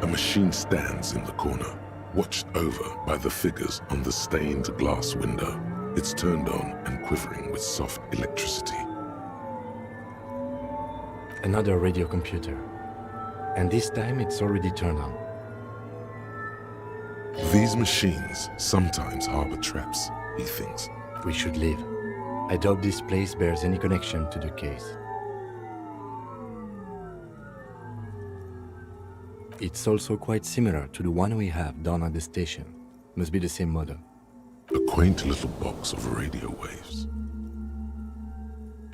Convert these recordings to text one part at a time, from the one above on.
A machine stands in the corner, watched over by the figures on the stained glass window. It's turned on and quivering with soft electricity. Another radio computer. And this time it's already turned on. These machines sometimes harbor traps, he thinks. We should leave. I doubt this place bears any connection to the case. It's also quite similar to the one we have down at the station. Must be the same model. A quaint little box of radio waves.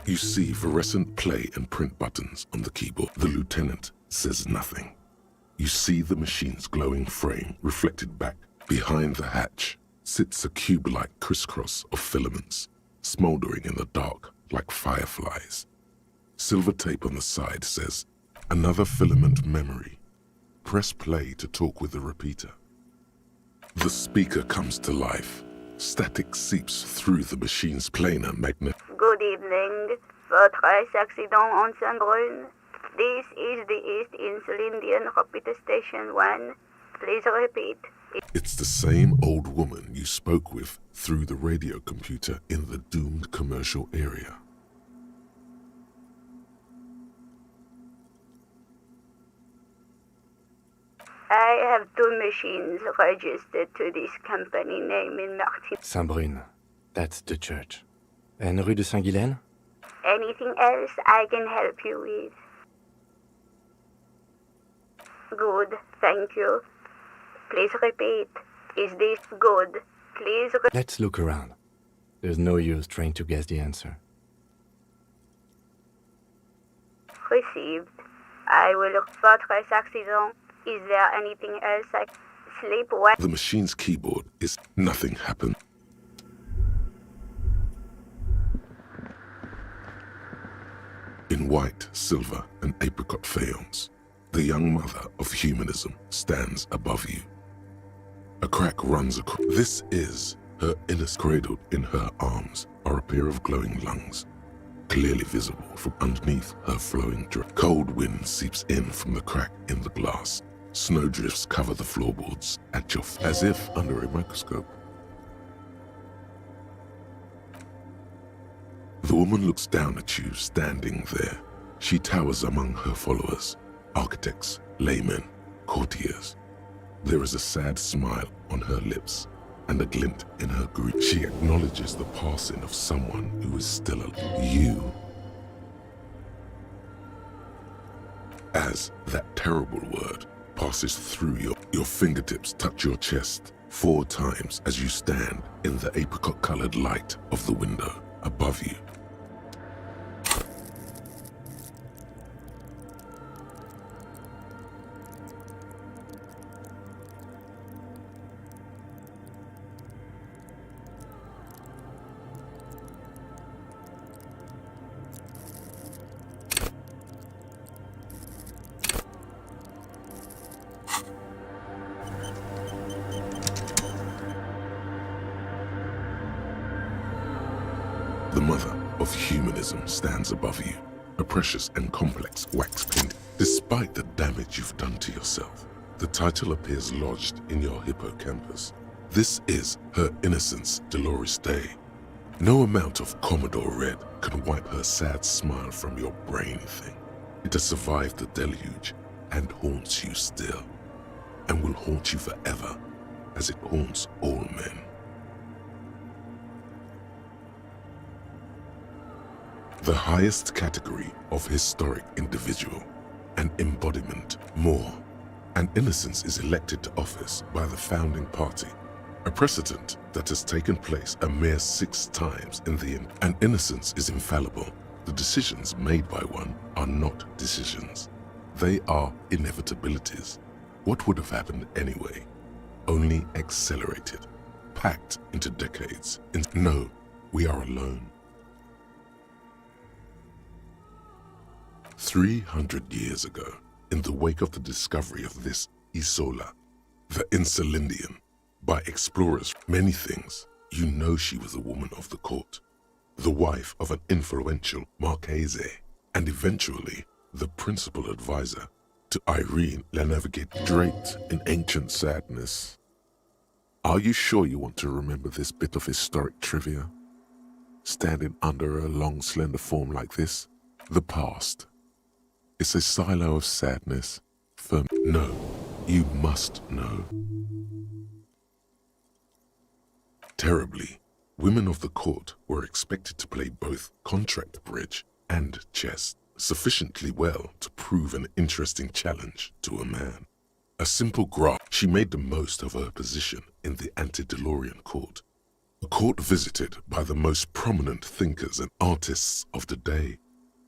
You see fluorescent play and print buttons on the keyboard. The lieutenant says nothing. You see the machine's glowing frame reflected back. Behind the hatch sits a cube-like crisscross of filaments, smoldering in the dark like fireflies. Silver tape on the side says, "Another filament memory. Press play to talk with the repeater." The speaker comes to life. Static seeps through the machine's planar magnet. Good evening. Votre accident en Saint-Brun. This is the East Insulindian Repeater Station 1. Please repeat. It's the same old woman you spoke with through the radio computer in the doomed commercial area. I have 2 machines registered to this company name in Martin. Saint-Brun. That's the church. And Rue de Saint-Guylaine? Anything else I can help you with? Good, thank you. Please repeat. Is this good? Please Let's look around. There's no use trying to guess the answer. Received. I will look for votre accident. Is there anything else I sleep well? The machine's keyboard is nothing happened. In white, silver, and apricot faience, the young mother of humanism stands above you. A crack runs across. This is her illness. Cradled in her arms are a pair of glowing lungs, clearly visible from underneath her flowing dress. Cold wind seeps in from the crack in the glass. Snowdrifts cover the floorboards at your feet, as if under a microscope. The woman looks down at you standing there. She towers among her followers, architects, laymen, courtiers. There is a sad smile on her lips and a glint in her green. She acknowledges the passing of someone who is still alive. You. As that terrible word passes through your fingertips touch your chest 4 times as you stand in the apricot-colored light of the window above you. mother of humanism stands above you, a precious and complex wax painting. Despite the damage you've done to yourself, the title appears lodged in your hippocampus. This is Her Innocence, Dolores Day. No amount of Commodore Red can wipe her sad smile from your brain thing. It has survived the deluge and haunts you still, and will haunt you forever, as it haunts all men. The highest category of historic individual, an embodiment more. An innocence is elected to office by the founding party, a precedent that has taken place a mere 6 times in the end. An innocence is infallible. The decisions made by one are not decisions. They are inevitabilities. What would have happened anyway? Only accelerated, packed into decades. No, we are alone. 300 years ago, in the wake of the discovery of this Isola, the Insulindian, by explorers, many things, you know she was a woman of the court, the wife of an influential Marchese, and eventually the principal advisor to Irene La Navigate, draped in ancient sadness. Are you sure you want to remember this bit of historic trivia? Standing under a long, slender form like this, the past. It's a silo of sadness. No, you must know. Terribly, women of the court were expected to play both contract bridge and chess sufficiently well to prove an interesting challenge to a man. A simple graph, she made the most of her position in the antediluvian court, a court visited by the most prominent thinkers and artists of the day.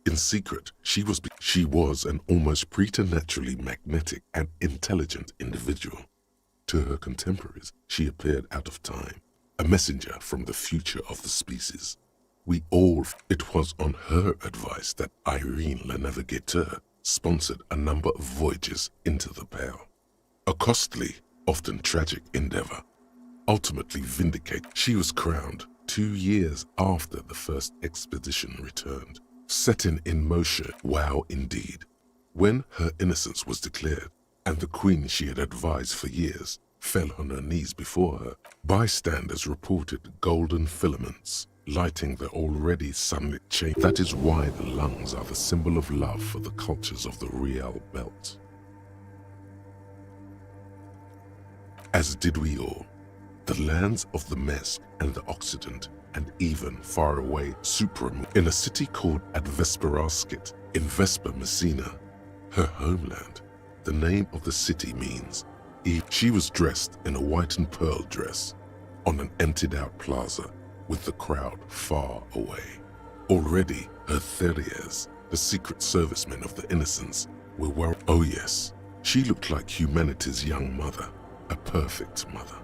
In secret, she was an almost preternaturally magnetic and intelligent individual. To her contemporaries, she appeared out of time, a messenger from the future of the species. It was on her advice that Irene La Navigateur sponsored a number of voyages into the Pale. A costly, often tragic endeavor. Ultimately she was crowned 2 years after the first expedition returned. Setting in motion, wow indeed, when her innocence was declared and the queen she had advised for years fell on her knees before her, bystanders reported golden filaments lighting the already sunlit chain. That is why the lungs are the symbol of love for the cultures of the Riel Belt. As did we all, the lands of the Mesk and the Occident, and even far away in a city called Advesperaskit in Vesper Messina, her homeland. The name of the city means Eve. She was dressed in a white and pearl dress on an emptied-out plaza with the crowd far away. Already her Theriers, the secret servicemen of the Innocents, were worried. Oh yes, she looked like humanity's young mother, a perfect mother,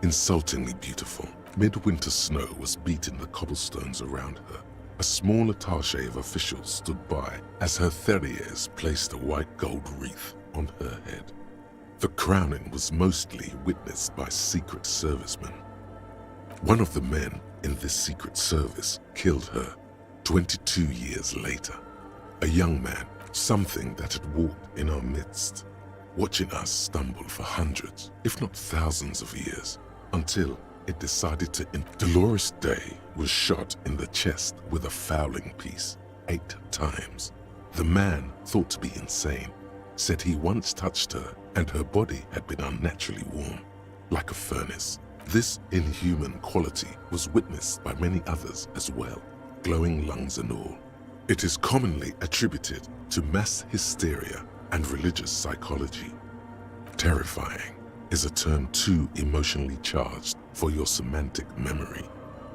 insultingly beautiful. Midwinter snow was beating the cobblestones around her. A small attaché of officials stood by as her Theriers placed a white gold wreath on her head. The crowning was mostly witnessed by secret servicemen. One of the men in this secret service killed her 22 years later. A young man, something that had walked in our midst, watching us stumble for hundreds, if not thousands of years, until it decided to Dolores Day was shot in the chest with a fowling piece 8 times. The man, thought to be insane, said he once touched her and her body had been unnaturally warm, like a furnace. This inhuman quality was witnessed by many others as well, glowing lungs and all. It is commonly attributed to mass hysteria and religious psychology. Terrifying is a term too emotionally charged for your semantic memory.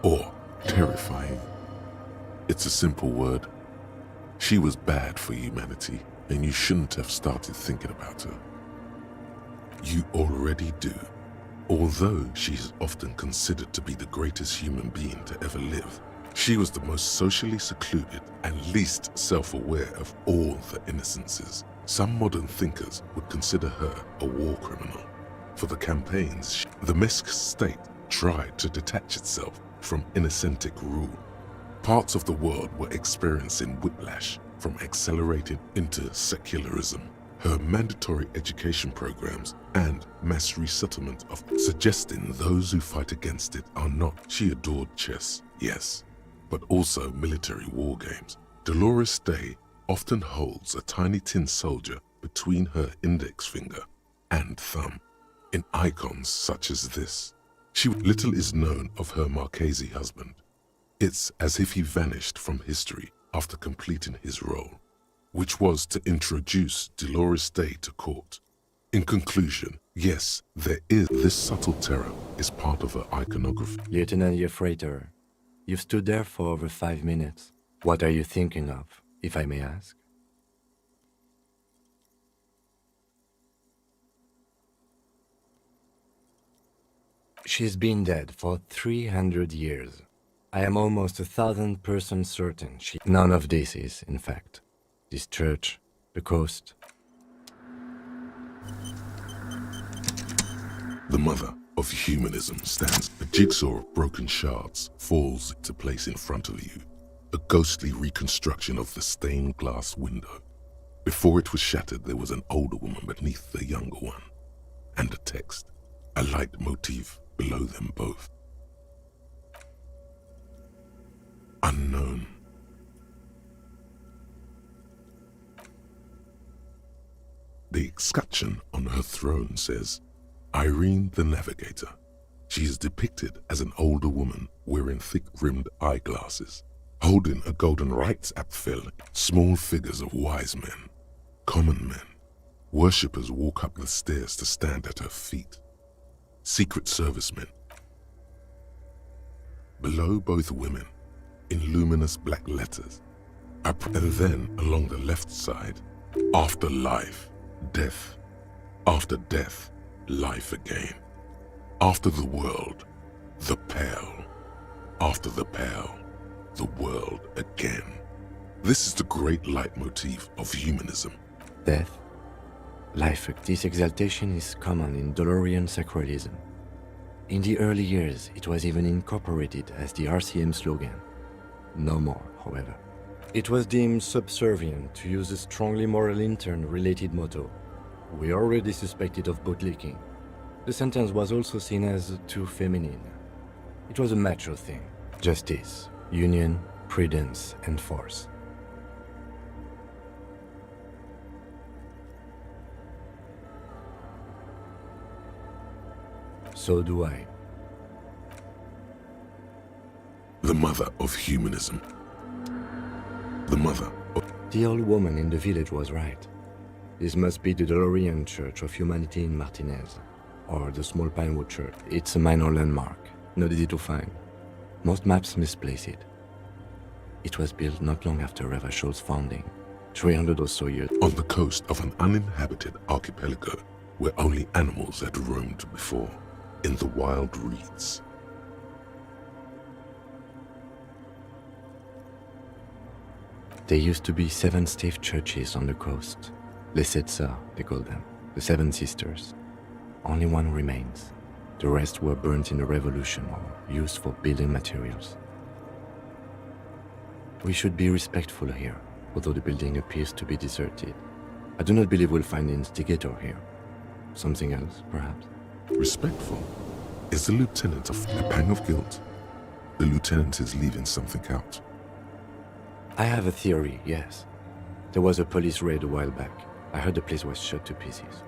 Or terrifying. It's a simple word. She was bad for humanity, and you shouldn't have started thinking about her. You already do. Although she is often considered to be the greatest human being to ever live, she was the most socially secluded and least self-aware of all the innocences. Some modern thinkers would consider her a war criminal. For the campaigns, the Mesk state tried to detach itself from innocentic rule, Parts of the world were experiencing whiplash from accelerated into secularism. Her mandatory education programs and mass resettlement of suggesting those who fight against it are not. She adored chess, yes, but also military war games. Dolores Day often holds a tiny tin soldier between her index finger and thumb in icons such as this. Little is known of her Marchese husband. It's as if he vanished from history after completing his role, which was to introduce Dolores Day to court. In conclusion, yes, this subtle terror is part of her iconography. Lieutenant Yefreiter, you've stood there for over 5 minutes. What are you thinking of, if I may ask? She's been dead for 300 years. I am almost 1,000% certain none of this is, in fact. This church, the coast. The mother of humanism stands. A jigsaw of broken shards falls into place in front of you. A ghostly reconstruction of the stained glass window. Before it was shattered, there was an older woman beneath the younger one. And a text, a light motif below them both. Unknown. The escutcheon on her throne says, Irene the Navigator. She is depicted as an older woman wearing thick-rimmed eyeglasses, holding a golden rights apfel. Small figures of wise men, common men. Worshippers walk up the stairs to stand at her feet. Secret servicemen. Below both women, in luminous black letters, and then along the left side, after life, death. After death, life again. After the world, the pale. After the pale, the world again. This is the great leitmotif of humanism. Death, life. This exaltation is common in Dolorian sacralism. In the early years, it was even incorporated as the RCM slogan. No more, however. It was deemed subservient to use a strongly moral intern-related motto. We already suspected of bootlicking. The sentence was also seen as too feminine. It was a macho thing. Justice, union, prudence, and force. So do I. The mother of humanism. The mother of... The old woman in the village was right. This must be the Dolorian Church of Humanity in Martinez, or the small Pinewood Church. It's a minor landmark, not easy to find. Most maps misplace it. It was built not long after Ravachol's founding, 300 or so years. On the coast of an uninhabited archipelago where only animals had roamed before, in the wild reeds. There used to be 7 stave churches on the coast. Les Sept Sœurs, they call them, the 7 sisters. Only one remains. The rest were burnt in the revolution or used for building materials. We should be respectful here, although the building appears to be deserted. I do not believe we'll find the instigator here. Something else, perhaps? Respectful? Is the lieutenant a pang of guilt? The lieutenant is leaving something out. I have a theory, yes. There was a police raid a while back. I heard the place was shot to pieces.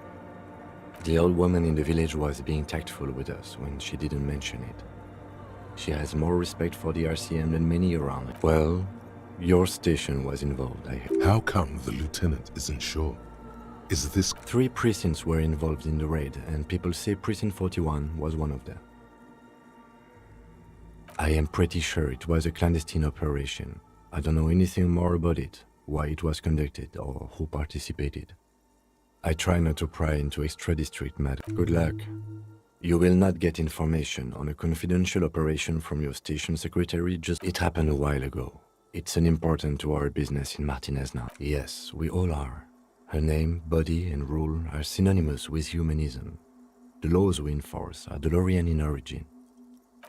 The old woman in the village was being tactful with us when she didn't mention it. She has more respect for the RCM than many around. Well, your station was involved, I heard. How come the lieutenant isn't sure? Is this... 3 precincts were involved in the raid, and people say Precinct 41 was one of them. I am pretty sure it was a clandestine operation. I don't know anything more about it, why it was conducted, or who participated. I try not to pry into extra-district matters. Good luck. You will not get information on a confidential operation from your station secretary. It happened a while ago. It's unimportant to our business in Martinez now. Yes, we all are. Her name, body, and rule are synonymous with humanism. The laws we enforce are Dolorian in origin.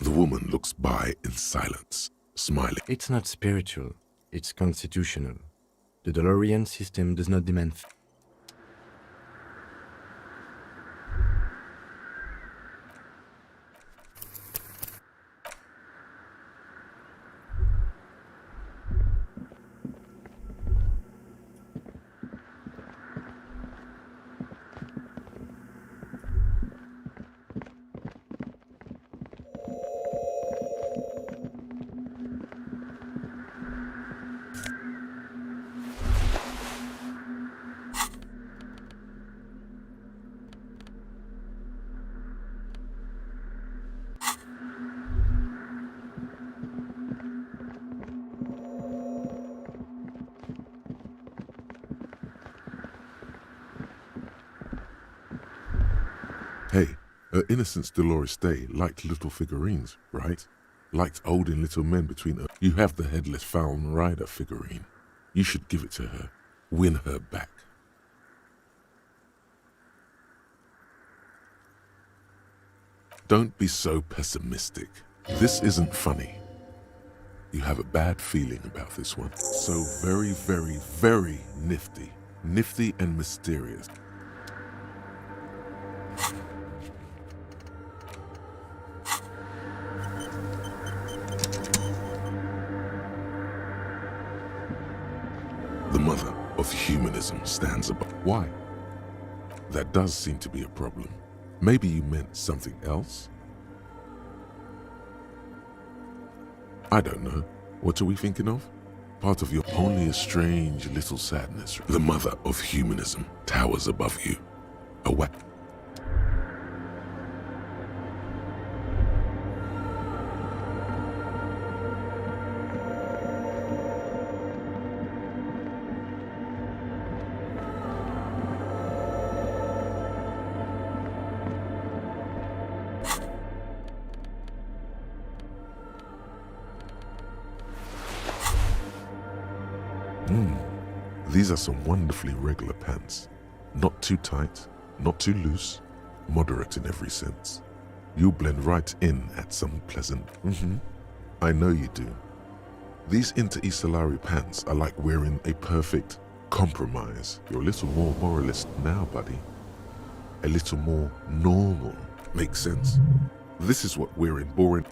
The woman looks by in silence, smiling. It's not spiritual, it's constitutional. The DeLorean system does not demand. Hey, her Innocence Dolores Day liked little figurines, right? Liked holding little men between her. You have the headless Falcon Rider figurine. You should give it to her. Win her back. Don't be so pessimistic. This isn't funny. You have a bad feeling about this one. So very, very, very nifty. Nifty and mysterious. The mother of humanism stands above. Why? That does seem to be a problem. Maybe you meant something else? I don't know. What are we thinking of? Part of your only a strange little sadness. The mother of humanism towers above you. A weapon. These are some wonderfully regular pants. Not too tight, not too loose, moderate in every sense. You'll blend right in at some pleasant. I know you do. These Inter-Estellari pants are like wearing a perfect compromise. You're a little more moralist now, buddy. A little more normal. Makes sense? This is what wearing boring.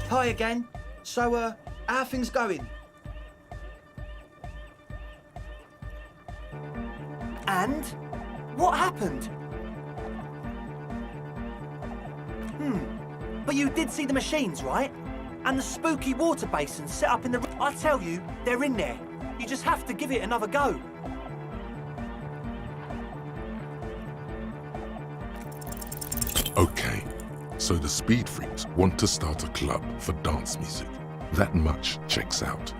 Hi again. So, how are things going? And? What happened? But you did see the machines, right? And the spooky water basin set up in the... I tell you, they're in there. You just have to give it another go. Okay, so the speed freaks want to start a club for dance music. That much checks out.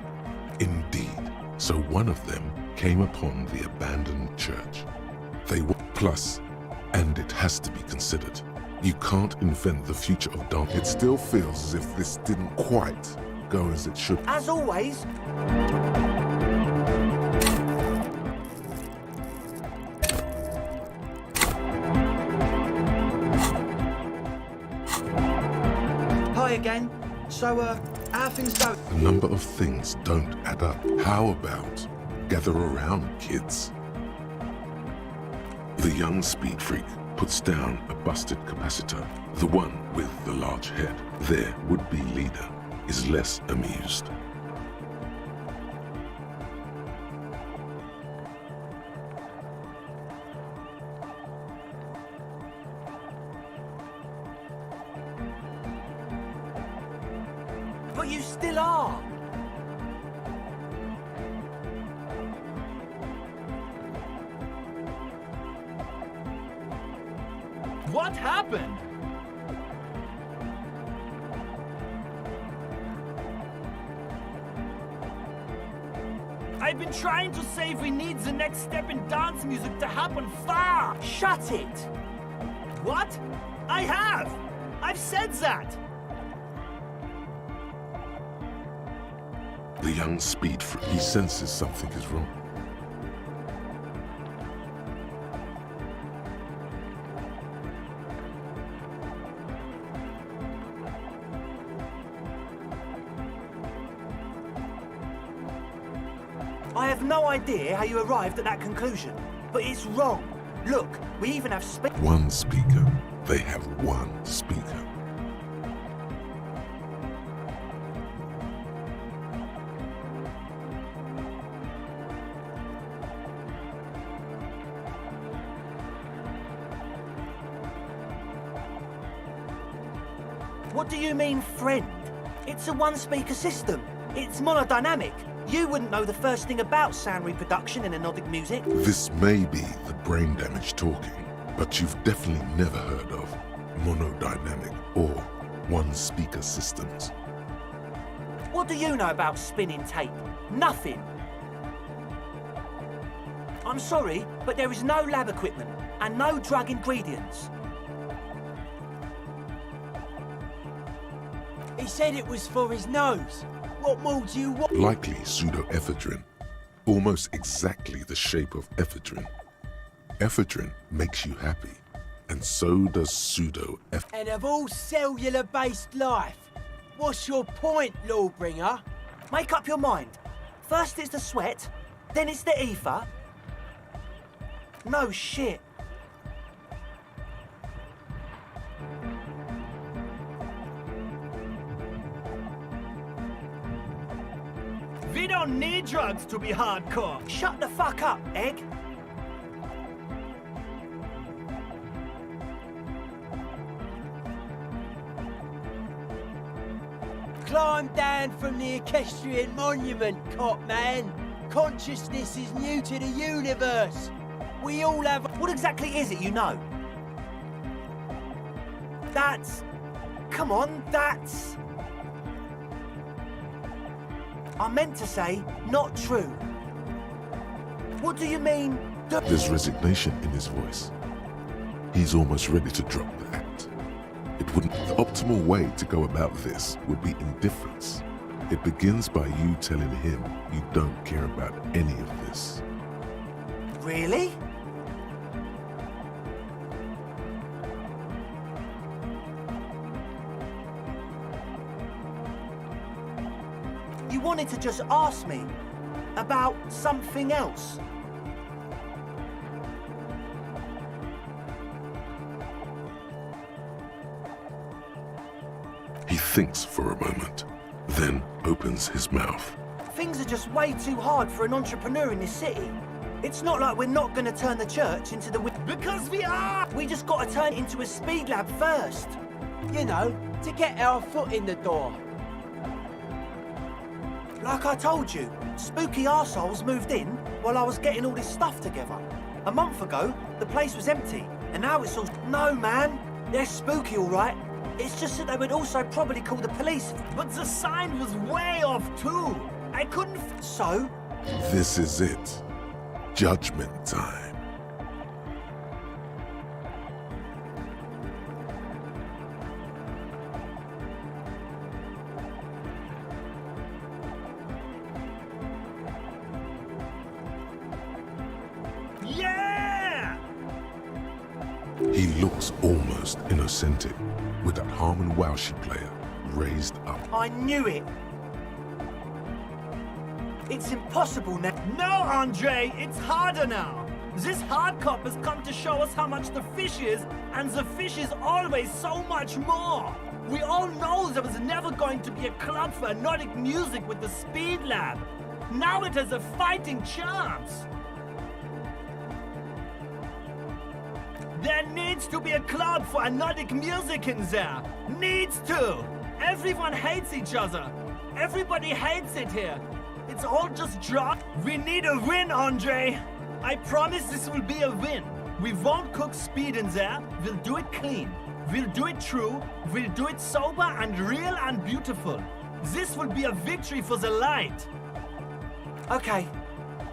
Indeed. So one of them came upon the abandoned church. They were plus, and it has to be considered. You can't invent the future of dance. It still feels as if this didn't quite go as it should. As always... Hi again. So, how are things going? A number of things don't add up. How about gather around, kids? The young speed freak puts down a busted capacitor. The one with the large head, their would-be leader, is less amused. But you still are. What happened? I've been trying to say we need the next step in dance music to happen fast. Shut it. What? I have! I've said that! The young speed freak, he senses something is wrong. I have no idea how you arrived at that conclusion, but it's wrong. Look, we even have One speaker. They have one speaker. What do you mean, friend? It's a one-speaker system. It's monodynamic. You wouldn't know the first thing about sound reproduction in anodic music. This may be the brain damage talking, but you've definitely never heard of monodynamic or one-speaker systems. What do you know about spinning tape? Nothing. I'm sorry, but there is no lab equipment and no drug ingredients. He said it was for his nose. What more do you want? Likely pseudoephedrine, almost exactly the shape of ephedrine. Ephedrine makes you happy, and so does pseudoephedrine. And of all cellular-based life, what's your point, Lawbringer? Make up your mind. First it's the sweat, then it's the ether. No shit. We don't need drugs to be hardcore. Shut the fuck up, Egg. Climb down from the equestrian monument, cop man. Consciousness is new to the universe. We all have... What exactly is it you know? That's... Come on, that's... I meant to say, not true. What do you mean? There's resignation in his voice. He's almost ready to drop the act. It wouldn't. The optimal way to go about this would be indifference. It begins by you telling him you don't care about any of this. Really? You wanted to just ask me about something else. He thinks for a moment, then opens his mouth. Things are just way too hard for an entrepreneur in this city. It's not like we're not going to turn the church into the... Because we are! We just got to turn it into a speed lab first. You know, to get our foot in the door. Like I told you, spooky arseholes moved in while I was getting all this stuff together. A month ago, the place was empty, and now it's all... No, man. They're spooky, all right. It's just that they would also probably call the police. But the sign was way off, too. I couldn't... So? This is it. Judgment time. Yeah! He looks almost innocentic, with that Harmon Wowshy player raised up. I knew it. It's impossible now. No, Andre, it's harder now. This hard cop has come to show us how much the fish is, and the fish is always so much more. We all know there was never going to be a club for Nordic music with the Speed Lab. Now it has a fighting chance. There needs to be a club for Nordic music in there. Needs to. Everyone hates each other. Everybody hates it here. It's all just drop. We need a win, Andre. I promise this will be a win. We won't cook speed in there. We'll do it clean. We'll do it true. We'll do it sober and real and beautiful. This will be a victory for the light. Okay,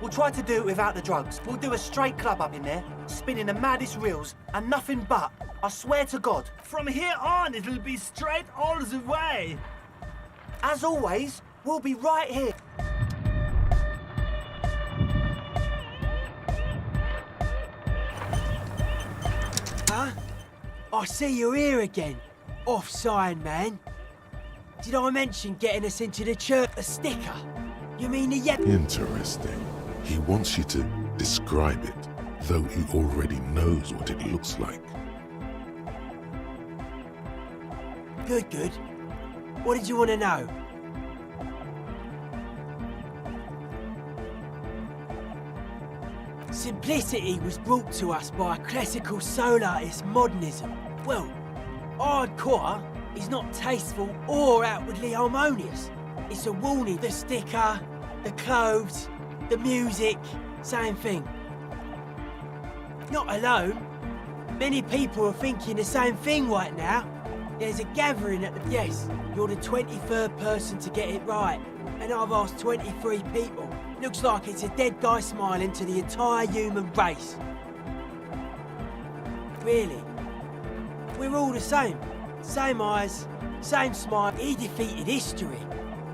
we'll try to do it without the drugs. We'll do a straight club up in there, spinning the maddest reels, and nothing but. I swear to God. From here on, it'll be straight all the way. As always, we'll be right here. Huh? I see you're here again. Off-sign, man. Did I mention getting us into the church a sticker? You mean the Interesting. He wants you to describe it, though he already knows what it looks like. Good, good. What did you want to know? Simplicity was brought to us by a classical soul artist, modernism. Well, hardcore is not tasteful or outwardly harmonious. It's a warning. The sticker, the clothes, the music, same thing. Not alone. Many people are thinking the same thing right now. There's a gathering at the... Yes, you're the 23rd person to get it right. And I've asked 23 people. Looks like it's a dead guy smiling to the entire human race. Really? We're all the same. Same eyes, same smile. He defeated history.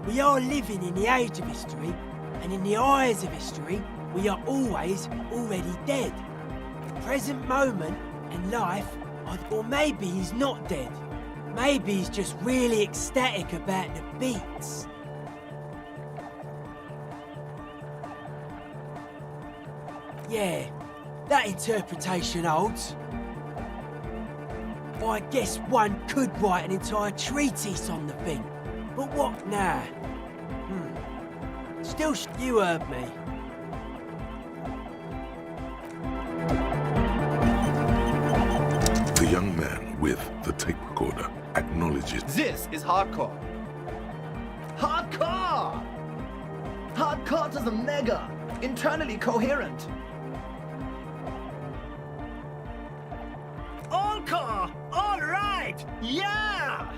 We are living in the age of history, and in the eyes of history, we are always already dead. The present moment and life, or maybe he's not dead. Maybe he's just really ecstatic about the beats. Yeah, that interpretation holds. I guess one could write an entire treatise on the thing. But what now? Still, you heard me. The young man with the tape recorder acknowledges. This is hardcore. Hardcore! Hardcore to the mega, internally coherent. All-core! All right! Yeah!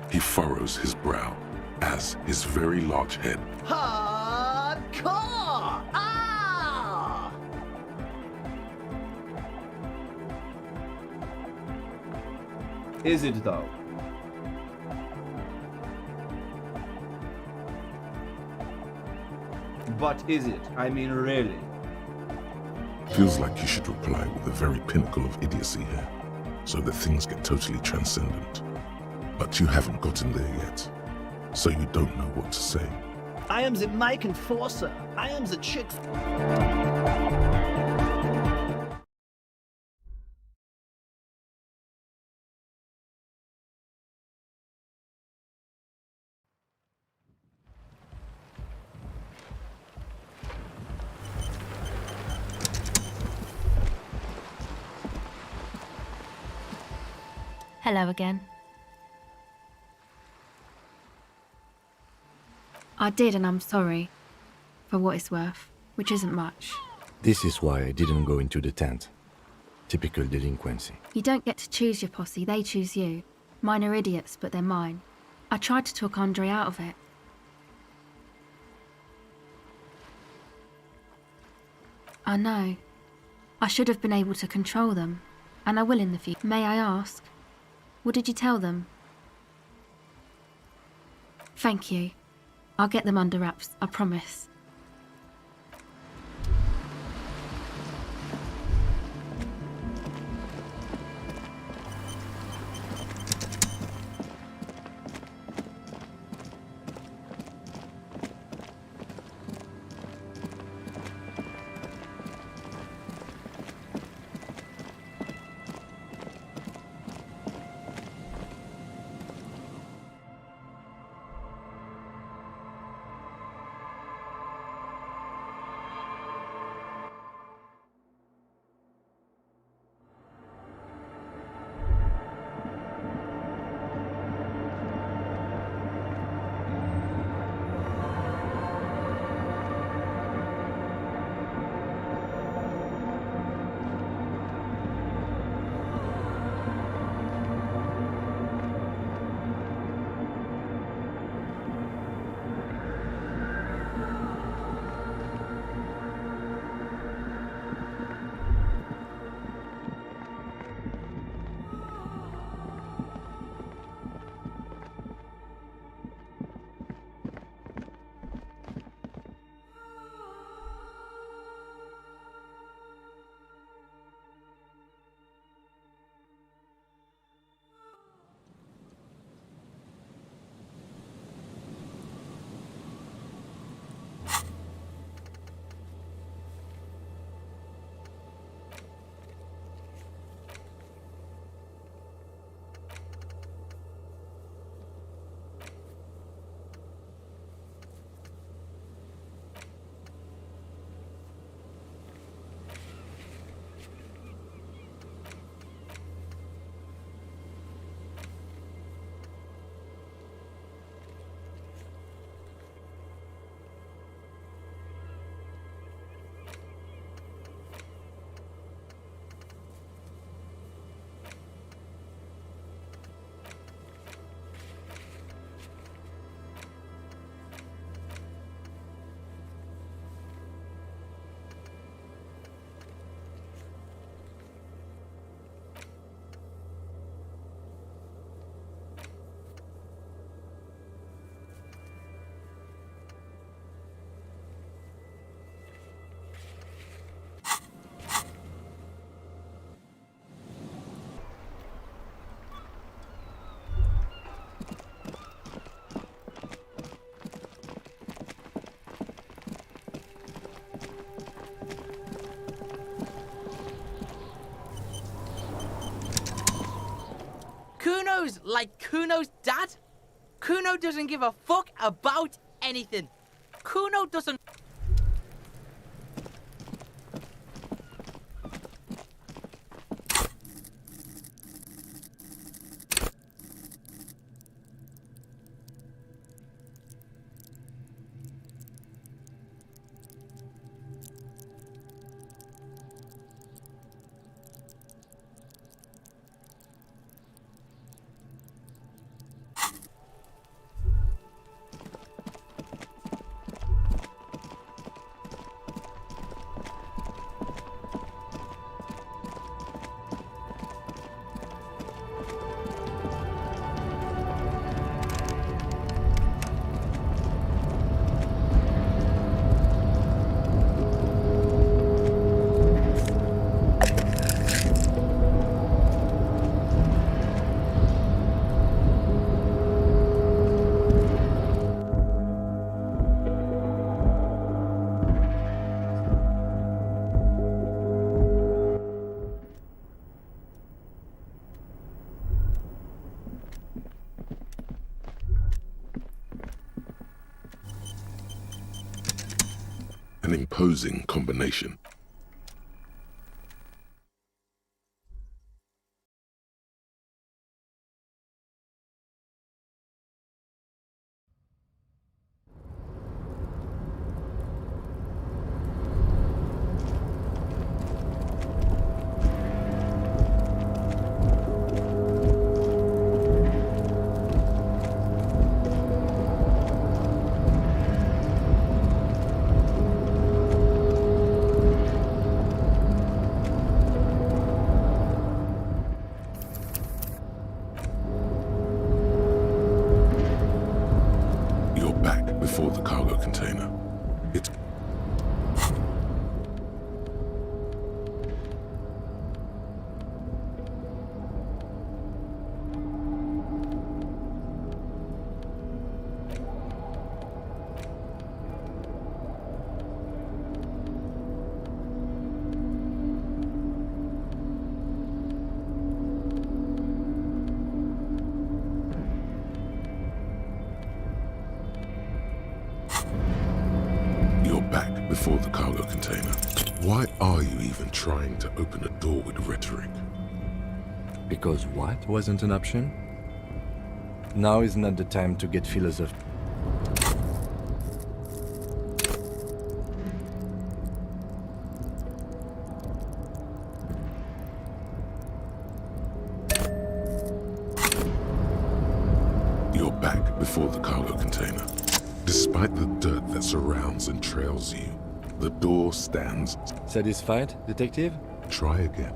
He furrows his brow as his very large head Hardcore! Ah! Is it though? But is it? I mean, really? feels like you should reply with the very pinnacle of idiocy here, so that things get totally transcendent. But you haven't gotten there yet, so you don't know what to say. I am the mic enforcer. I am the chick. Hello again. I did, and I'm sorry. For what it's worth, which isn't much. This is why I didn't go into the tent. Typical delinquency. You don't get to choose your posse, they choose you. Mine are idiots, but they're mine. I tried to talk Andre out of it. I know. I should have been able to control them, and I will in the future. May I ask? What did you tell them? Thank you. I'll get them under wraps, I promise. Like Kuno's dad? Kuno doesn't give a fuck about anything. Kuno doesn't... An imposing combination. Before the cargo container. It's... back before the cargo container. Why are you even trying to open a door with rhetoric? Because what wasn't an option? Now is not the time to get philosophical. You're back before the cargo container. Despite the dirt that surrounds and trails you, the door stands. Satisfied, detective? Try again.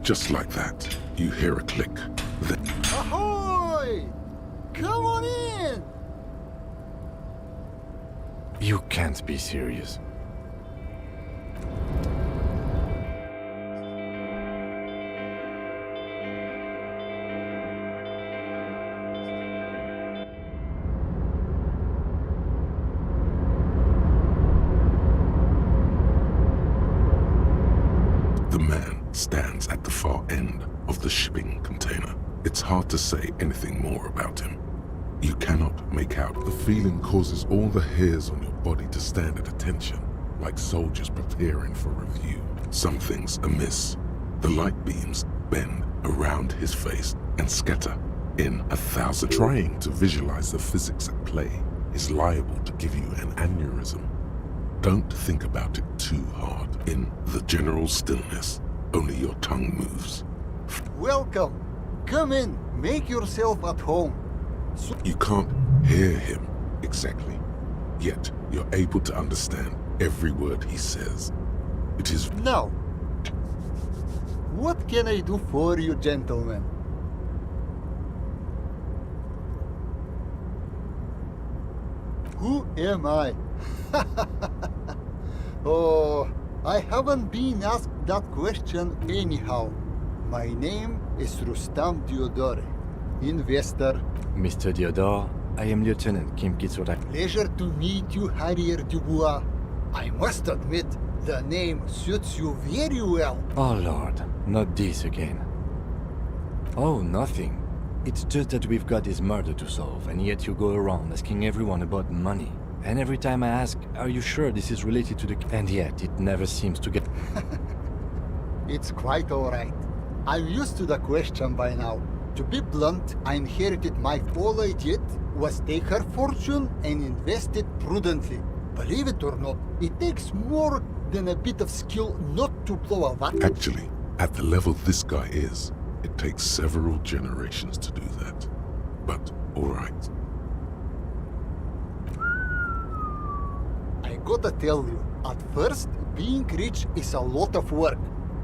Just like that, you hear a click. Then... Ahoy! Come on in! You can't be serious. The man stands at the far end of the shipping container. It's hard to say anything more about him. You cannot make out. The feeling causes all the hairs on your body to stand at attention, like soldiers preparing for review. Something's amiss. The light beams bend around his face and scatter in 1,000. Trying to visualize the physics at play is liable to give you an aneurysm. Don't think about it too hard. In the general stillness, only your tongue moves. Welcome. Come in. Make yourself at home. You can't hear him exactly, yet you're able to understand every word he says. It is... Now, what can I do for you, gentlemen? Who am I? Oh, I haven't been asked that question anyhow. My name is Rustam Diodore, investor. Mr. Diodore, I am Lieutenant Kim Kitsura. Pleasure to meet you, Harrier Dubois. I must admit, the name suits you very well. Oh Lord, not this again. Oh, nothing. It's just that we've got this murder to solve, and yet you go around asking everyone about money. And every time I ask, are you sure this is related to the... And yet, it never seems to get... It's quite alright. I'm used to the question by now. To be blunt, I inherited my... All I did was take her fortune and invest it prudently. Believe it or not, it takes more than a bit of skill not to blow a vat. Actually, at the level this guy is, it takes several generations to do that. But, alright. I gotta tell you, at first, being rich is a lot of work.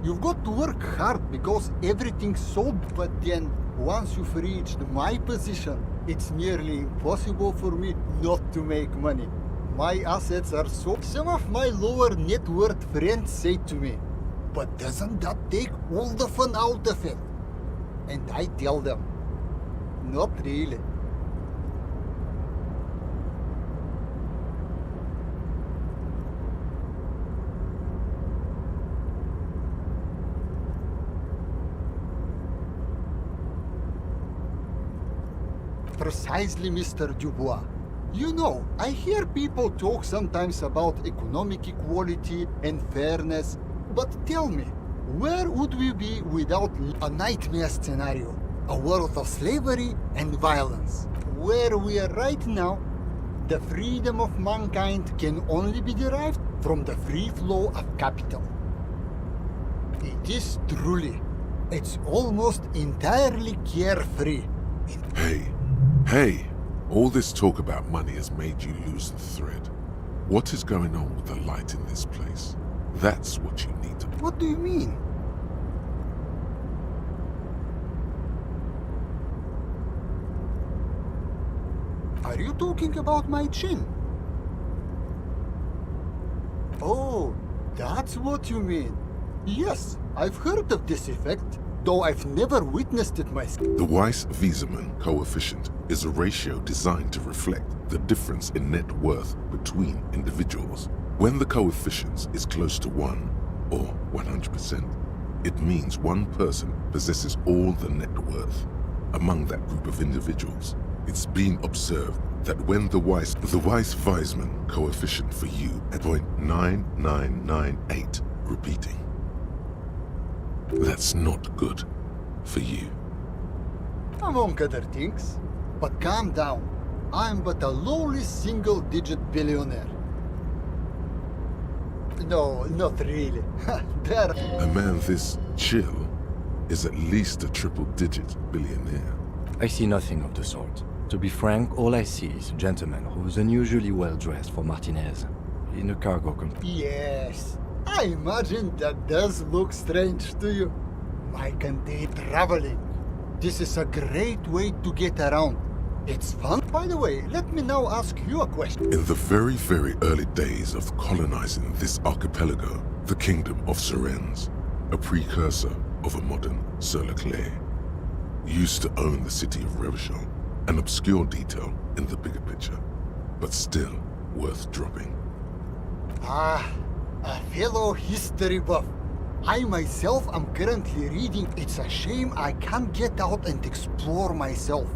You've got to work hard because everything's sold, but then once you've reached my position, it's nearly impossible for me not to make money. My assets are so... Some of my lower net worth friends say to me, but doesn't that take all the fun out of it? And I tell them, not really. Precisely, Mr. Dubois. You know, I hear people talk sometimes about economic equality and fairness, but tell me, where would we be without a nightmare scenario? A world of slavery and violence. Where we are right now, the freedom of mankind can only be derived from the free flow of capital. It is truly, it's almost entirely carefree. Hey, all this talk about money has made you lose the thread. What is going on with the light in this place? That's what you need to... What do you mean? Are you talking about my chin? Oh, that's what you mean. Yes, I've heard of this effect, though I've never witnessed it myself. The Weiss-Wieserman coefficient is a ratio designed to reflect the difference in net worth between individuals. When the coefficient is close to 1, or 100%, it means one person possesses all the net worth. Among that group of individuals, it's been observed that when the Weiss-Wieserman coefficient for you at 0.9998 repeating, that's not good for you. Among other things. But calm down. I'm but a lowly single-digit billionaire. No, not really. There... A man this chill is at least a triple-digit billionaire. I see nothing of the sort. To be frank, all I see is a gentleman who's unusually well dressed for Martinez, in a cargo container. Yes, I imagine that does look strange to you. My container traveling. This is a great way to get around. It's fun. By the way, let me now ask you a question. In the very, very early days of colonizing this archipelago, the kingdom of Surens, a precursor of a modern Sur-le-Clay, used to own the city of Revachol, an obscure detail in the bigger picture, but still worth dropping. Ah, a fellow history buff. I myself am currently reading. It's a shame I can't get out and explore myself.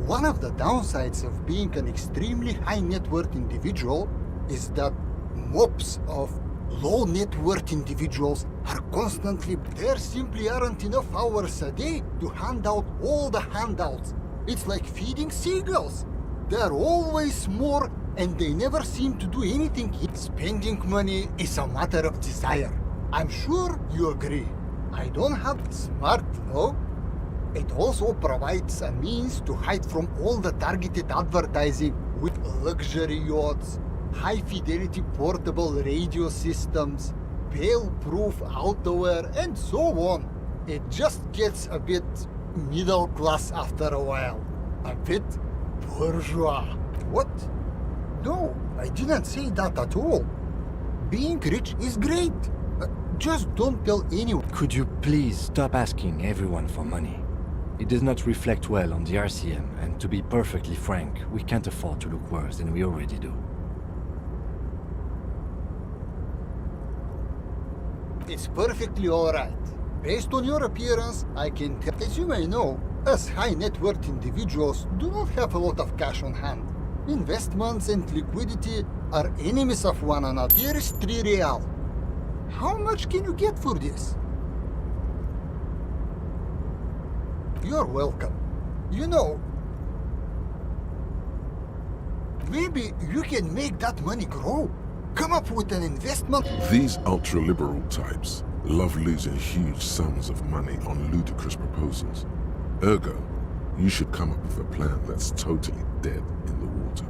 One of the downsides of being an extremely high net worth individual is that mobs of low net worth individuals are constantly... There simply aren't enough hours a day to hand out all the handouts. It's like feeding seagulls. There are always more and they never seem to do anything. Spending money is a matter of desire. I'm sure you agree. I don't have smart, no? It also provides a means to hide from all the targeted advertising with luxury yachts, high-fidelity portable radio systems, fail-proof outerwear, and so on. It just gets a bit middle class after a while. A bit bourgeois. What? No, I didn't say that at all. Being rich is great. Just don't tell anyone. Could you please stop asking everyone for money? It does not reflect well on the RCM, and to be perfectly frank, we can't afford to look worse than we already do. It's perfectly alright. Based on your appearance, I can tell. As you may know, Us high net worth individuals do not have a lot of cash on hand. Investments and liquidity are enemies of one another. Here is 3 real. How much can you get for this? You're welcome. You know, maybe you can make that money grow. Come up with an investment. These ultra-liberal types love losing huge sums of money on ludicrous proposals. Ergo, you should come up with a plan that's totally dead in the water.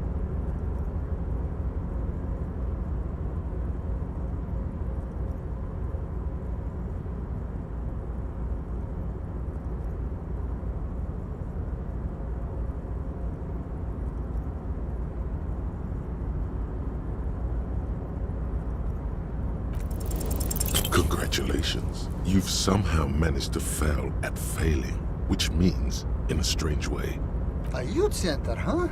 Congratulations. You've somehow managed to fail at failing, which means, in a strange way, A youth center, huh?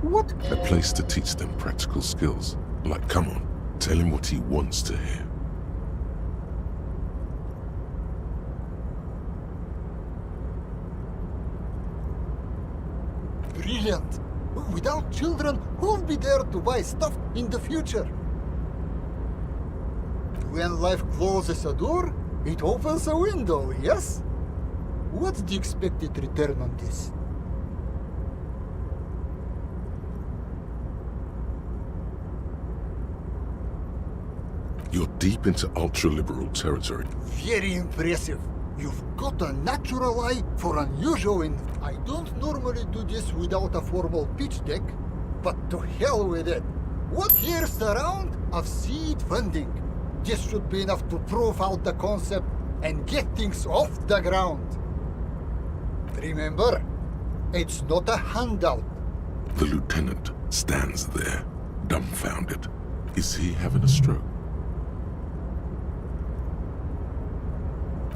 What? a place to teach them practical skills. Like, come on, tell him what he wants to hear. Brilliant. Without children, who'll be there to buy stuff in the future? When life closes a door, it opens a window, yes? What's the expected return on this? You're deep into ultra-liberal territory. Very impressive. You've got a natural eye for unusual I don't normally do this without a formal pitch deck, but to hell with it. What here's the round of seed funding? This should be enough to prove out the concept and get things off the ground. Remember, it's not a handout. The lieutenant stands there, dumbfounded. Is he having a stroke?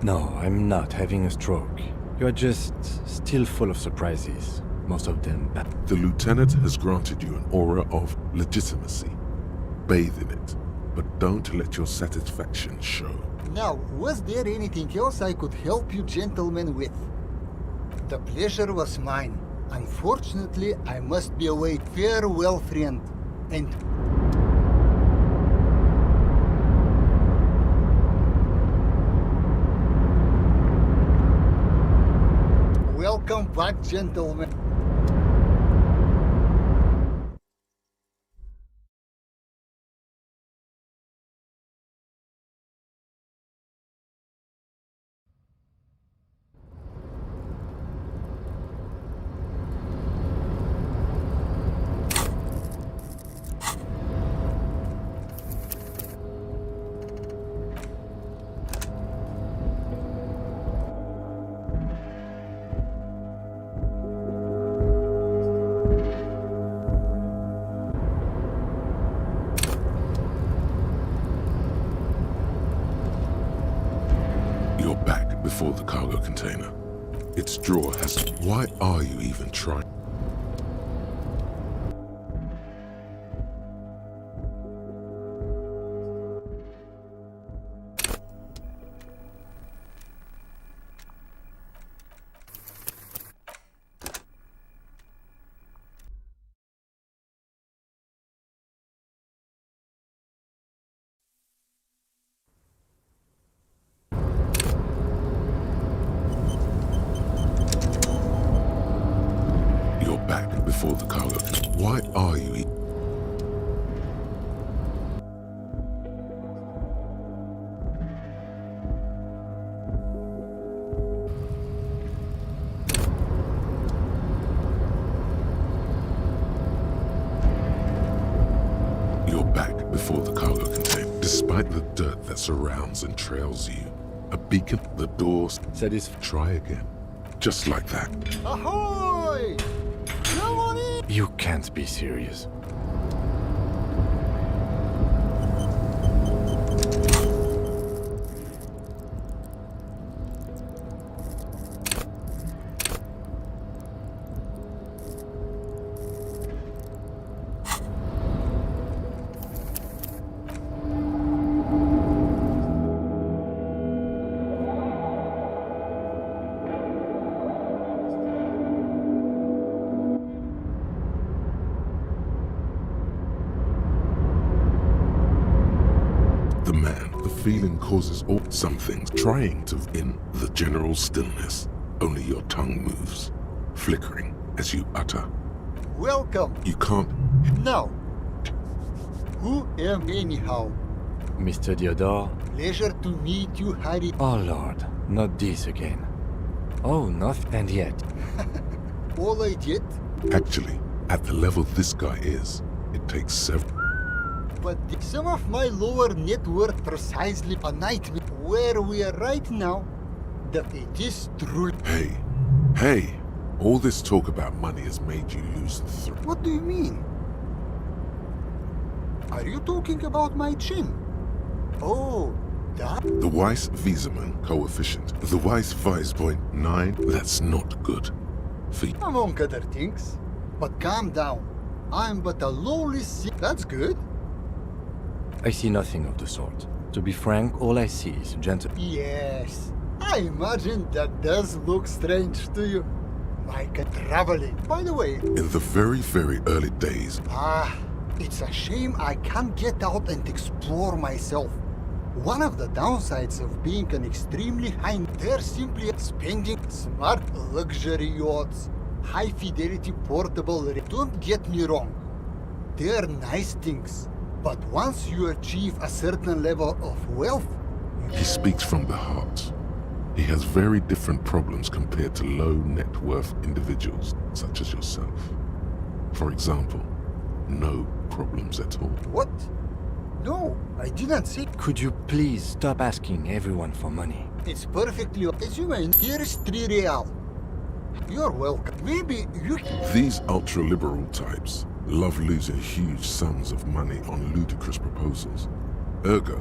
No, I'm not having a stroke. You're just still full of surprises. Most of them bad. The lieutenant has granted you an aura of legitimacy. Bathe in it, but don't let your satisfaction show. Now, was there anything else I could help you gentlemen with? The pleasure was mine. Unfortunately, I must be away. Farewell, friend. And welcome back, gentlemen. You're back before the cargo container. Its drawer has... Why are you even trying? You're back before the cargo... Why are you... You're back before the cargo container. Despite the dirt that surrounds and trails you, a beacon, the doors... Try again. Just like that. Ahoy! Come on in! You can't be serious. feeling causes all some things trying to in the general stillness. Only your tongue moves, flickering as you utter. Welcome. You can't. Now, who am anyhow? Mr. Theodore? Pleasure to meet you, Harry. Oh Lord, not this again. Oh, nothing. And yet, All I did, Actually, at the level this guy is, it takes several. but some of my lower net worth precisely a nightmare. Where we are right now, that it is true. Hey, all this talk about money has made you lose the thread. What do you mean? Are you talking about my chin? Oh, that? The Weiss Wiesemann coefficient, the Weiss Weiss 0.9, that's not good. For Among other things. But calm down. I'm but a lowly That's good. I see nothing of the sort. To be frank, all I see is gentle. Yes. I imagine that does look strange to you. Like a traveling. By the way, in the very, very early days, it's a shame I can't get out and explore myself. One of the downsides of being an extremely high, they're simply spending smart luxury yachts, high fidelity portable. Don't get me wrong, they're nice things, but once you achieve a certain level of wealth, he speaks from the heart. He has very different problems compared to low net worth individuals such as yourself. For example, no problems at all. What? No, I didn't say. Could you please stop asking everyone for money? It's perfectly. As you mean, here is 3 real. You're welcome. Maybe you. These ultra-liberal types love losing huge sums of money on ludicrous proposals. Ergo,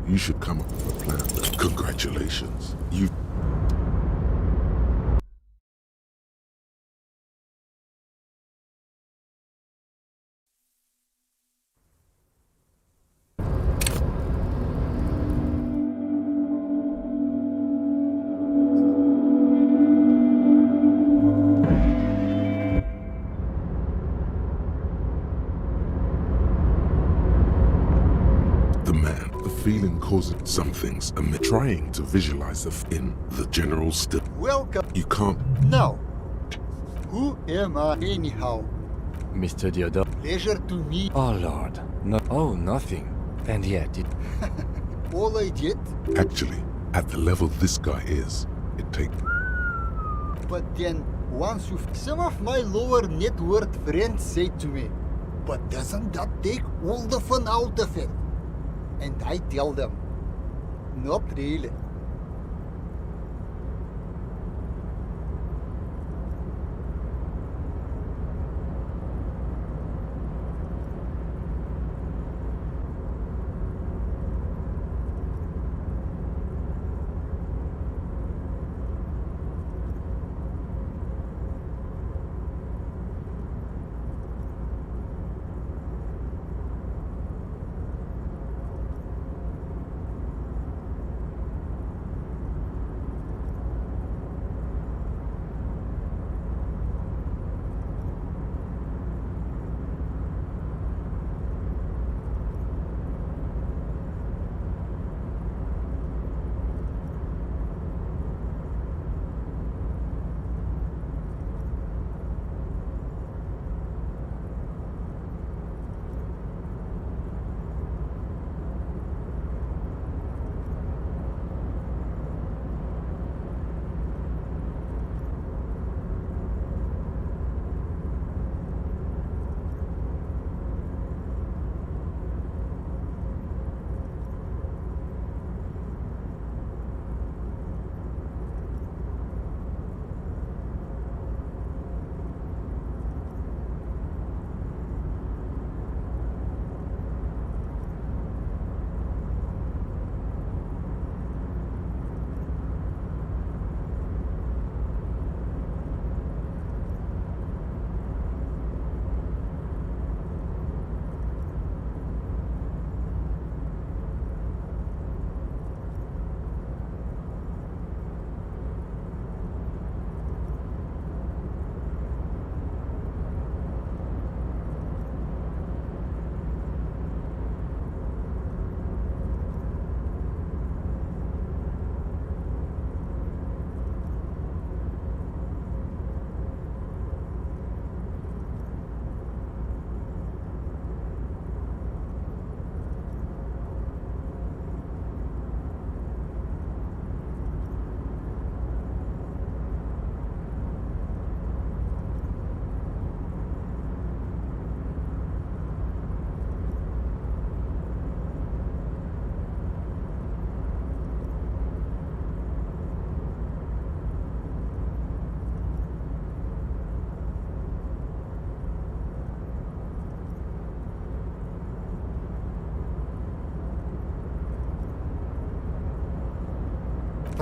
you should come up with a plan. Congratulations. You've feeling causes some things amid trying to visualize in the general still. Welcome. You can't. Now, who am I anyhow? Mr. Theodore? Pleasure to meet. Oh Lord, no. Oh, nothing. And yet it. All I did. Actually, at the level this guy is, it takes. But then, once you. Some of my lower net worth friends say to me, but doesn't that take all the fun out of it? And I tell them, not really.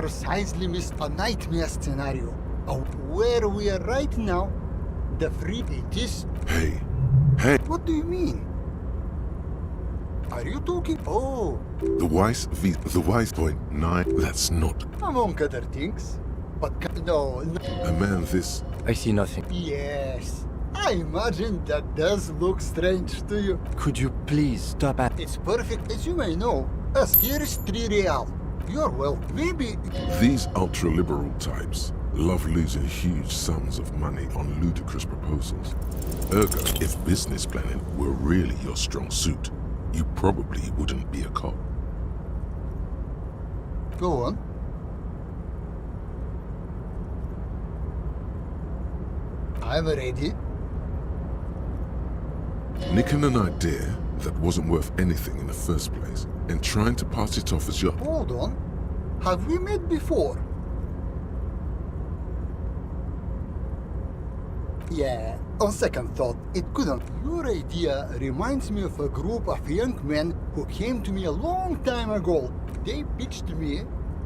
precisely missed a nightmare scenario. Where we are right now, the free it is. Hey, What do you mean? Are you talking? Oh, the Weiss point 9, that's not among other things. But no. a man this. I see nothing. Yes. I imagine that does look strange to you. Could you please stop at... It's perfect. As you may know, us here is 3 real. You're well, maybe. These ultra-liberal types love losing huge sums of money on ludicrous proposals. Ergo, if business planning were really your strong suit, you probably wouldn't be a cop. Go on. I'm ready. Nicking an idea that wasn't worth anything in the first place and trying to pass it off as your... Hold on. Have we met before? Yeah, on second thought, it couldn't. Your idea reminds me of a group of young men who came to me a long time ago. They pitched me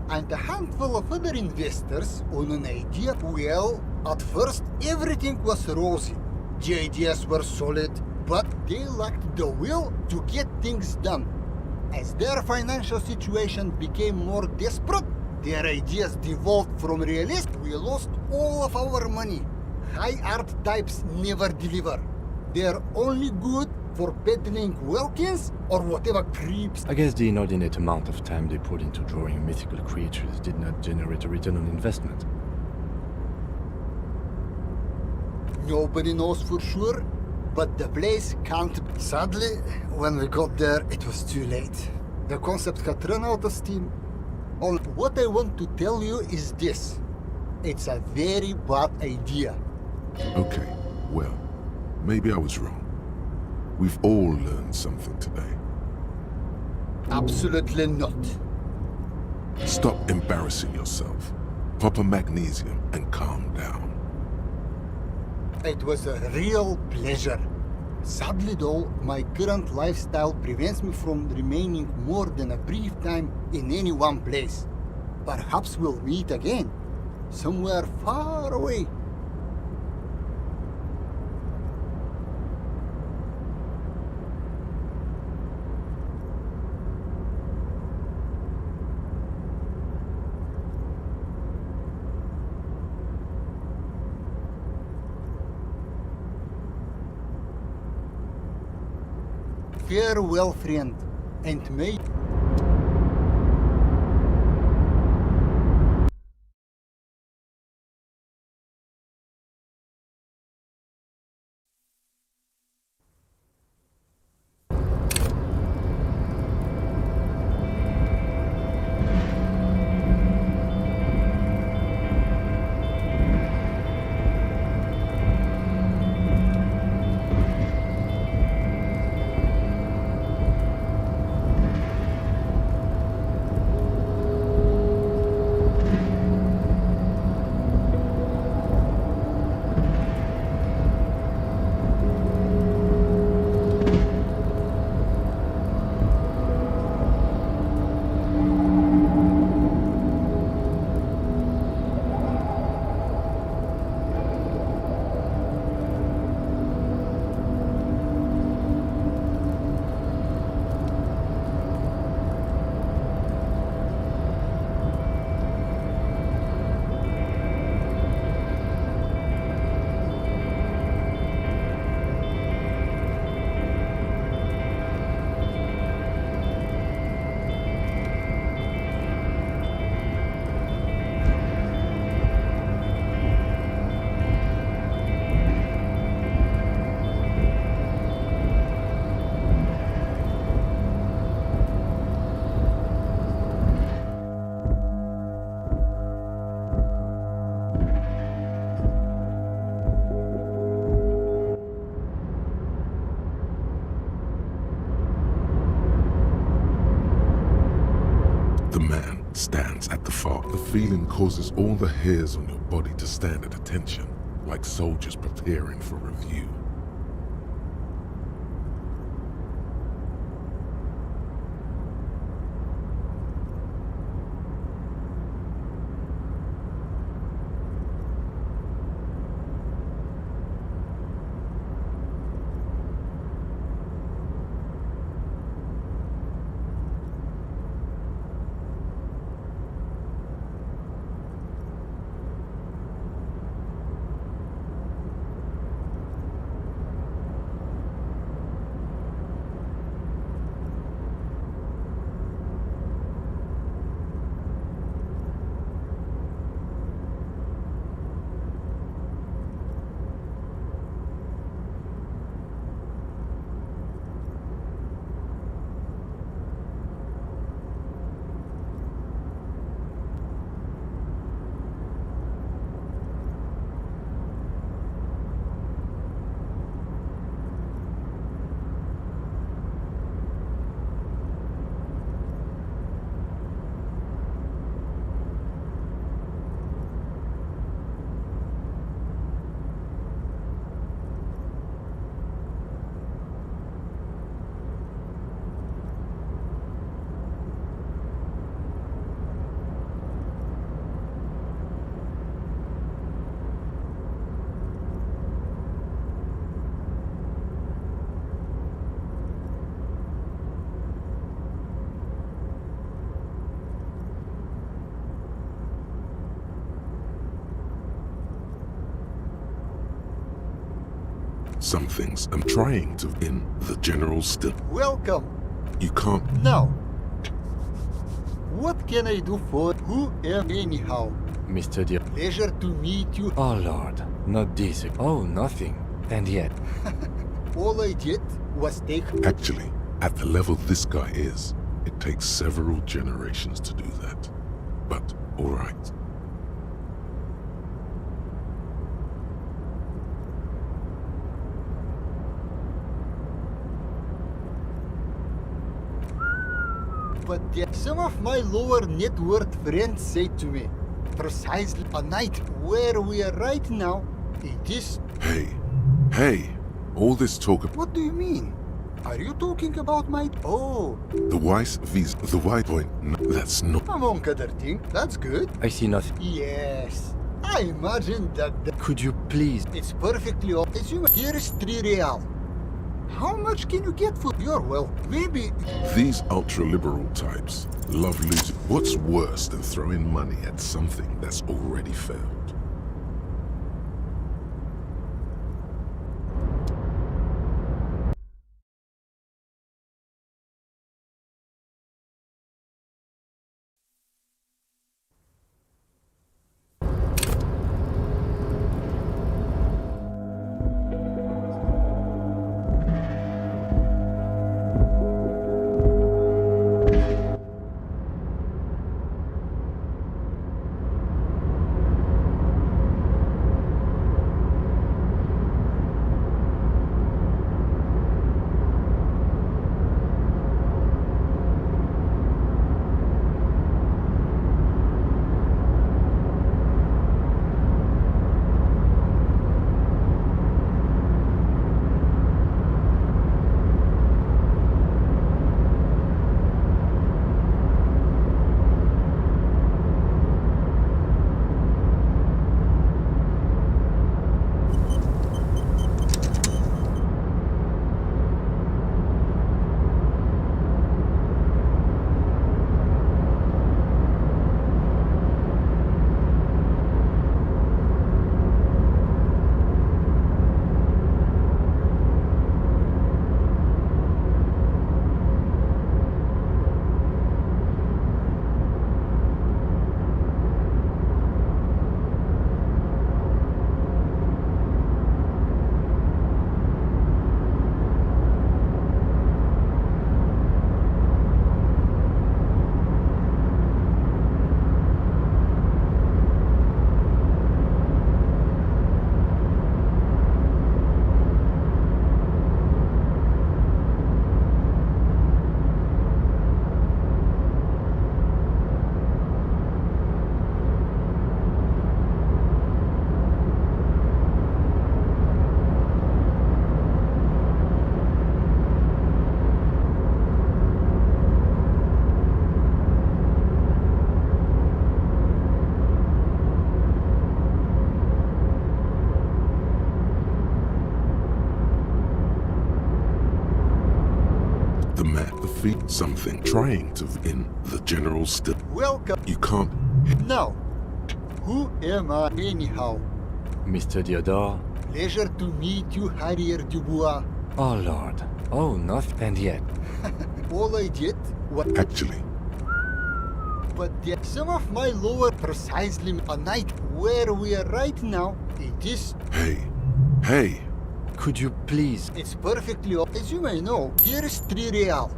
and a handful of other investors on an idea. Well, at first, everything was rosy. The ideas were solid, but they lacked the will to get things done. As their financial situation became more desperate, their ideas devolved from realistic. We lost all of our money. High art types never deliver. They're only good for peddling Welkins or whatever creeps. I guess the inordinate amount of time they put into drawing mythical creatures did not generate a return on investment. Nobody knows for sure, but the place can't. Sadly, when we got there, it was too late. The concept had run out of steam. All what I want to tell you is this. It's a very bad idea. Okay, well, maybe I was wrong. We've all learned something today. Absolutely not. Stop embarrassing yourself. Pop a magnesium and calm down. It was a real pleasure. Sadly though, my current lifestyle prevents me from remaining more than a brief time in any one place. Perhaps we'll meet again, somewhere far away. Farewell, friend, and may... The man stands at the far. The feeling causes all the hairs on your body to stand at attention, like soldiers preparing for review. some things I'm trying to in the general still. Welcome. You can't. Now, what can I do for who am anyhow? Mr. Dear. Pleasure to meet you. Oh Lord, not this. Oh, nothing. And yet. All I did was take... Actually, at the level this guy is, it takes several generations to do that. But, all right. But some of my lower net worth friends say to me, precisely a night where we are right now, it is... Hey, all this talk of... What do you mean? Are you talking about my... Oh, The wise visa, the white point, no, that's not... among other things, that's good. I see nothing. Yes, I imagine that Could you please? it's perfectly... Here is 3 real. How much can you get for your wealth? Maybe... These ultra-liberal types love losing. What's worse than throwing money at something that's already failed? Feet something trying to in the general still. Welcome. You can't. Now, who am I anyhow? Mr. Diodore. Pleasure to meet you, Harrier Dubois. Oh Lord. Oh, nothing. And yet. All I did was... Actually. But some of my lower... Precisely a night where we are right now, it is... Hey. Could you please? It's perfectly... As you may know, here is 3 real.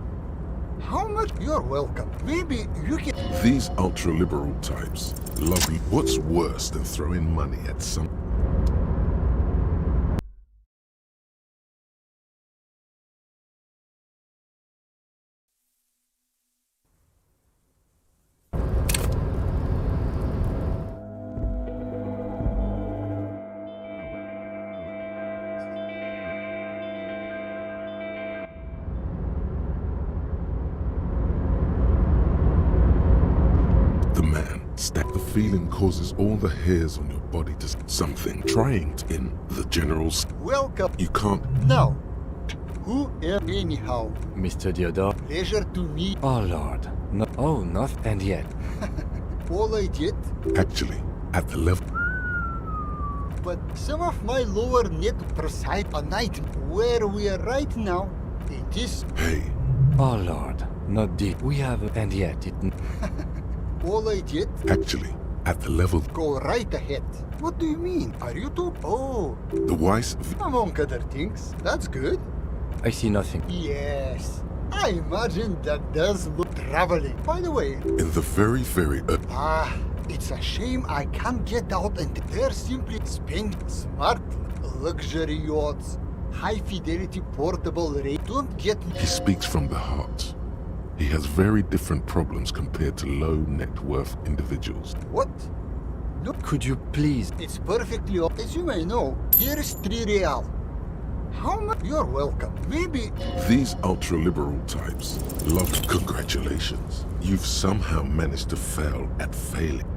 How much? You're welcome. Maybe you can... These ultra-liberal types love you. What's worse than throwing money at some... The feeling causes all the hairs on your body to something trying to in the general... Welcome. You can't... Now, who am anyhow? Mr. Diodore. Pleasure to meet... Oh Lord. No. Oh, nothing. And yet. All I did... Actually, at the level... But some of my lower net precise a night where we are right now, it is Hey, Oh Lord, not deep. We have, and yet it. all I did. actually, at the level Go right ahead. What do you mean? Are you too? Oh, the Weiss among other things. That's good. I see nothing. Yes. I imagine that does look traveling. By the way, in the very, very it's a shame I can't get out and they're simply spend smart luxury yachts, high fidelity portable rate. Don't get me. he speaks from the heart. He has very different problems compared to low net worth individuals. What? No, Could you please? it's perfectly. As you may know, here is 3 real. How much? You're welcome. Maybe. These ultra-liberal types love congratulations. You've somehow managed to fail at failing.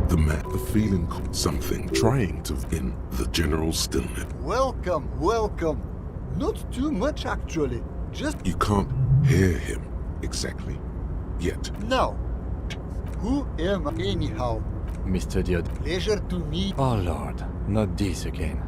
The feeling something trying to in the general stillness. Welcome, welcome. Not too much actually. Just You can't hear him exactly yet. now. Who am I anyhow? Mr. Diod. Pleasure to meet. Oh Lord, not this again.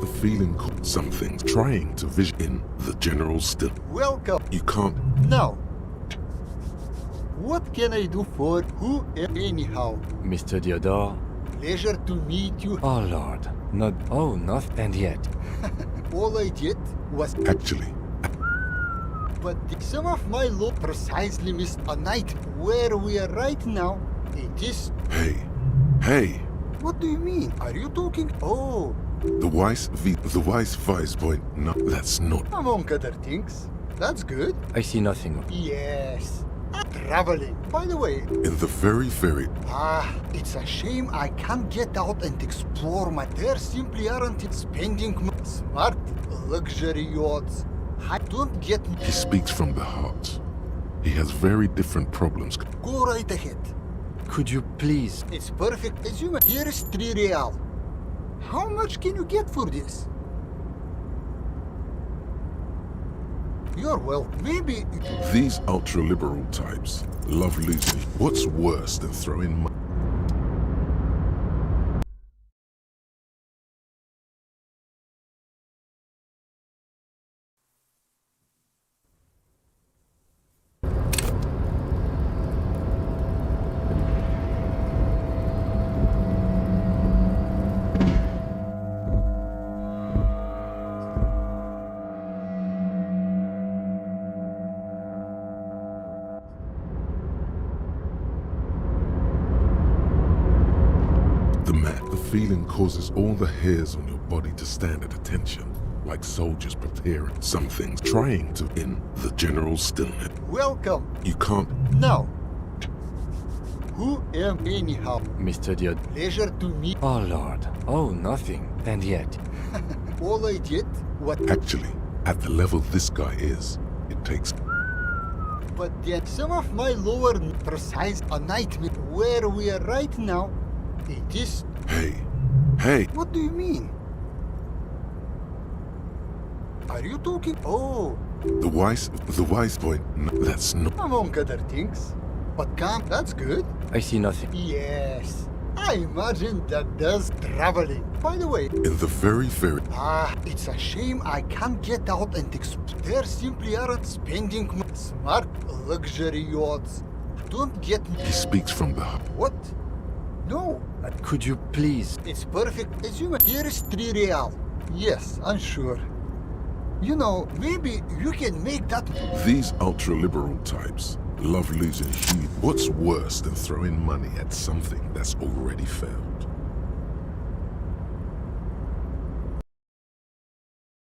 The feeling something trying to vision in the general still. Welcome. You can't. Now. What can I do for who am anyhow? Mr. Diodor. Pleasure to meet you. Oh Lord, not. Oh, not. And yet. All I did was. Actually, But some of my law precisely missed a night where we are right now. It is. hey, What do you mean? Are you talking? Oh, the Weiss Vice point. No, that's not. among other things. That's good. I see nothing. Yes. Traveling. By the way, In the very, very. it's a shame I can't get out and explore my. There simply aren't spending smart luxury yachts. I don't get me. He speaks from the heart. He has very different problems. Go right ahead. Could you please? It's perfect. As you may. Here is 3 real. How much can you get for this? You're well. Maybe. These ultra-liberal types love losing. What's worse than throwing money? The feeling causes all the hairs on your body to stand at attention, like soldiers preparing some things, trying to in the general stillness. Welcome. You can't. Now. Who am anyhow? Mr. Diod. Pleasure to meet. Oh Lord. Oh, nothing. And yet. All I did was. Actually, at the level this guy is, it takes. But then some of my lower precise a nightmare where we are right now. It is. Hey, What do you mean? Are you talking? Oh, the Weiss point. No, that's not. among other things. But come, that's good. I see nothing. Yes. I imagine that does traveling. By the way, In the very it's a shame I can't get out and explore. There simply aren't spending smart luxury yachts. Don't get me. he speaks from the heart. What? No, Could you please? it's perfect. Assume here is 3 real. Yes, I'm sure. You know, maybe you can make that. These ultra-liberal types love losing huge. What's worse than throwing money at something that's already failed?